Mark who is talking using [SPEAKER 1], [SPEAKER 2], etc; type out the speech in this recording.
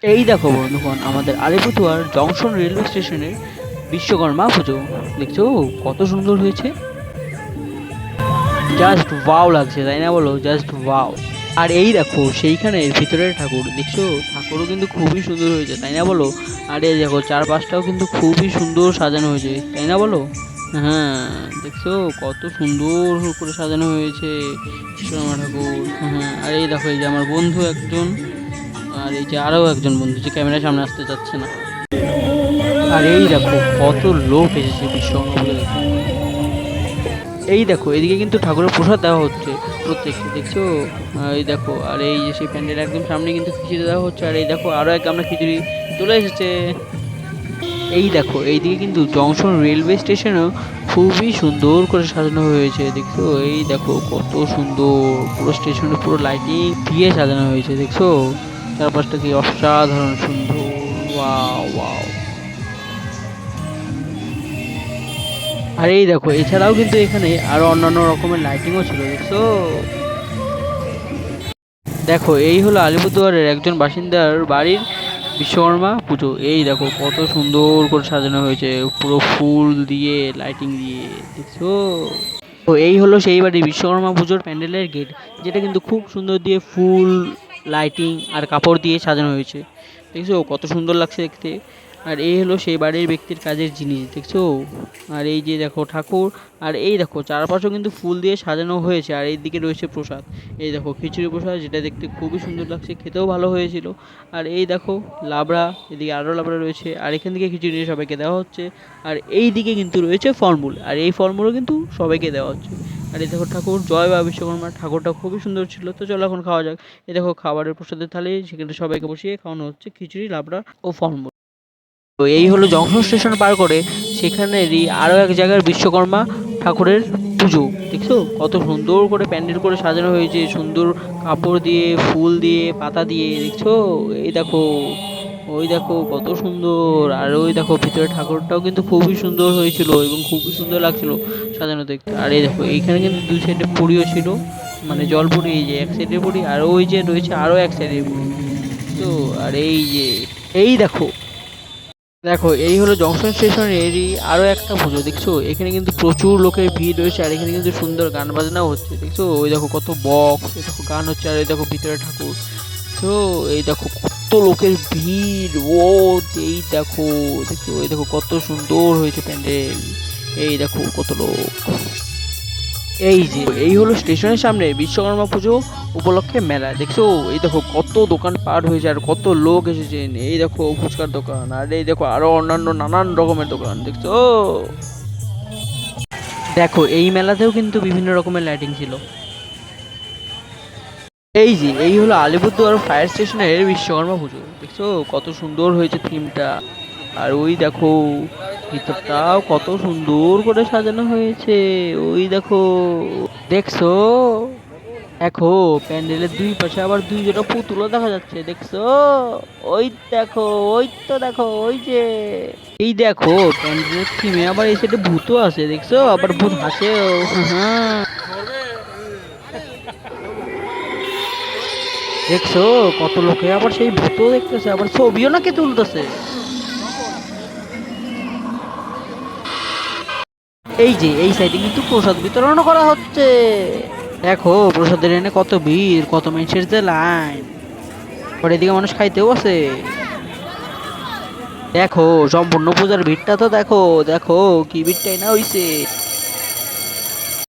[SPEAKER 1] এই দেখো বন্ধুগণ, আমাদের আলিপুরদুয়ার জংশন রেলওয়ে স্টেশনের বিশ্বকর্মা পুজো। দেখছো কত সুন্দর হয়েছে, জাস্ট ওয়াও লাগছে, তাই না বলো? Just wow. আর এই দেখো সেইখানের ভিতরের ঠাকুর, দেখছো ঠাকুরও কিন্তু খুবই সুন্দর হয়েছে, তাই না বলো? আর এই দেখো চারপাশটাও কিন্তু খুবই সুন্দর সাজানো হয়েছে, তাই না বলো? হ্যাঁ, দেখছো কত সুন্দর করে সাজানো হয়েছে বিশ্বকর্মা ঠাকুর। হ্যাঁ, আর এই দেখো এই যে আমার বন্ধু একজন, আর এই যে আরো একজন বন্ধু যে ক্যামেরার সামনে আসতে চাচ্ছে না। আর এই দেখো কত লোক এসেছে বিশ্বকর্মা পুজো দেখতে। এই দেখো এদিকে কিন্তু ঠাকুরের প্রসাদ দেওয়া হচ্ছে প্রত্যেককে, দেখছো? এই দেখো, আর এই যে সেই প্যান্ডেল একদম সামনে কিন্তু খিচুড়ি দেওয়া হচ্ছে। আর এই দেখো আরো এক গামলা খিচুড়ি চলে এসেছে। এই দেখো এইদিকে কিন্তু জংশন রেলওয়ে স্টেশনও খুবই সুন্দর করে সাজানো হয়েছে, দেখছো? এই দেখো কত সুন্দর, পুরো স্টেশনে পুরো লাইটিং দিয়ে সাজানো হয়েছে, দেখছো? চারপাশটা কি অসাধারণ সুন্দর, ওয়াও ওয়াও। আর এই দেখো এছাড়াও কিন্তু এখানে আরো অন্যান্য রকমের লাইটিংও ছিল, দেখছো? দেখো এই হলো আলিপুরদুয়ারের একজন বাসিন্দার বাড়ির বিশ্বকর্মা পুজো। এই দেখো কত সুন্দর করে সাজানো হয়েছে, পুরো ফুল দিয়ে লাইটিং দিয়ে, দেখছো? তো এই হলো সেই বাড়ির বিশ্বকর্মা পুজোর প্যান্ডেলের গেট, যেটা কিন্তু খুব সুন্দর দিয়ে ফুল, লাইটিং আর কাপড় দিয়ে সাজানো হয়েছে, দেখছো কত সুন্দর লাগছে দেখতে। আর এই হলো সেই বাড়ির ব্যক্তির কাজের জিনিস, দেখছো? আর এই যে দেখো ঠাকুর, আর এই দেখো চারপাশেও কিন্তু ফুল দিয়ে সাজানো হয়েছে। আর এইদিকে রয়েছে প্রসাদ, এই দেখো খিচুড়ি প্রসাদ, যেটা দেখতে খুবই সুন্দর লাগছে, খেতেও ভালো হয়েছিল। আর এই দেখো লাবড়া, এদিকে আরও লাবড়া রয়েছে, আর এখান থেকে খিচুড়ি নিয়ে সবাইকে দেওয়া হচ্ছে। আর এই দিকে কিন্তু রয়েছে ফলমূল, আর এই ফলমূলও কিন্তু সবাইকে দেওয়া হচ্ছে। আর এই দেখো ঠাকুর, জয় বা বিশ্বকর্মা, ঠাকুরটা খুবই সুন্দর ছিল। তো চলো এখন খাওয়া যাক। এই দেখো খাবারের প্রসাদের থালি, সেখানে সবাইকে বসিয়ে খাওয়ানো হচ্ছে খিচুড়ি, লাবড়া ও ফলমূল। তো এই হলো জংশন স্টেশন পার করে সেখানেরই আরও এক জায়গার বিশ্বকর্মা ঠাকুরের পুজো, দেখছো কত সুন্দর করে প্যান্ডেল করে সাজানো হয়েছে, সুন্দর কাপড় দিয়ে, ফুল দিয়ে, পাতা দিয়ে, দেখছো? এই দেখো, ওই দেখো কত সুন্দর। আর ওই দেখো ভিতরে ঠাকুরটাও কিন্তু খুবই সুন্দর হয়েছিল এবং খুবই সুন্দর লাগছিল সাজানো দেখতে। আর এই দেখো এইখানে কিন্তু দুই সাইডে পুরিও ছিল, মানে জল পুরি, এই যে এক সাইডে পুরি, আর ওই যে রয়েছে আরও এক সাইডে পুরি। তো আর এই যে এই দেখো, দেখো এই হলো জংশন স্টেশনেরই আরো একটা পুজো, দেখছো? এখানে কিন্তু প্রচুর লোকের ভিড় রয়েছে, আর এখানে কিন্তু সুন্দর গান বাজনাও হচ্ছে, দেখছো? ওই দেখো কত বক্স, এই দেখো গান হচ্ছে, আর এই দেখো ভিতরে ঠাকুর। তো এই দেখো কত লোকের ভিড়, ও এই দেখো, দেখছো? এই দেখো কত সুন্দর হয়েছে প্যান্ডেল, এই দেখো কত লোক। এই যে এই হলো স্টেশনের সামনে বিশ্বকর্মা পুজো উপলক্ষে মেলা, দেখছো? এই দেখো কত দোকান পার হয়েছে আর কত লোক এসেছেন। এই দেখো ফুচকার দোকান, আর এই দেখো আরো অন্যান্য নানান রকমের দোকান, দেখছো? দেখো এই মেলাতেও কিন্তু বিভিন্ন রকমের লাইটিং ছিল। এই যে এই হলো আলিপুরদুয়ার ফায়ার স্টেশনের বিশ্বকর্মা পুজো, দেখছো কত সুন্দর হয়েছে থিমটা। আর ওই দেখো ভিতরটাও কত সুন্দর করে সাজানো হয়েছে, ওই দেখো, দেখছো? দেখো প্যান্ডেলের দুই পাশে আবার দুই জোড়া পুতুলও দেখা যাচ্ছে, দেখছো? ওই দেখো, ওই তো দেখো, ওই যে এই দেখো প্যান্ডেলের থিমে আবার এই সাইডে ভূতও আছে, দেখছো? আবার ভূত হাসেও, হ্যাঁ। দেখছো কত লোকে আবার সেই ভূতও দেখতেছে, আবার ছবিও নাকি তুলতেছে। এই যে এই সাইডে কিন্তু প্রসাদ বিতরণও করা হচ্ছে, দেখো প্রসাদের এনে কত ভিড়, কত মানুষের যে লাইন, পরে এদিকে মানুষ খাইতেও আছে। দেখো সম্পূর্ণ পূজার ভিড়টা তো দেখো, দেখো কি ভিড়টাই না হইছে।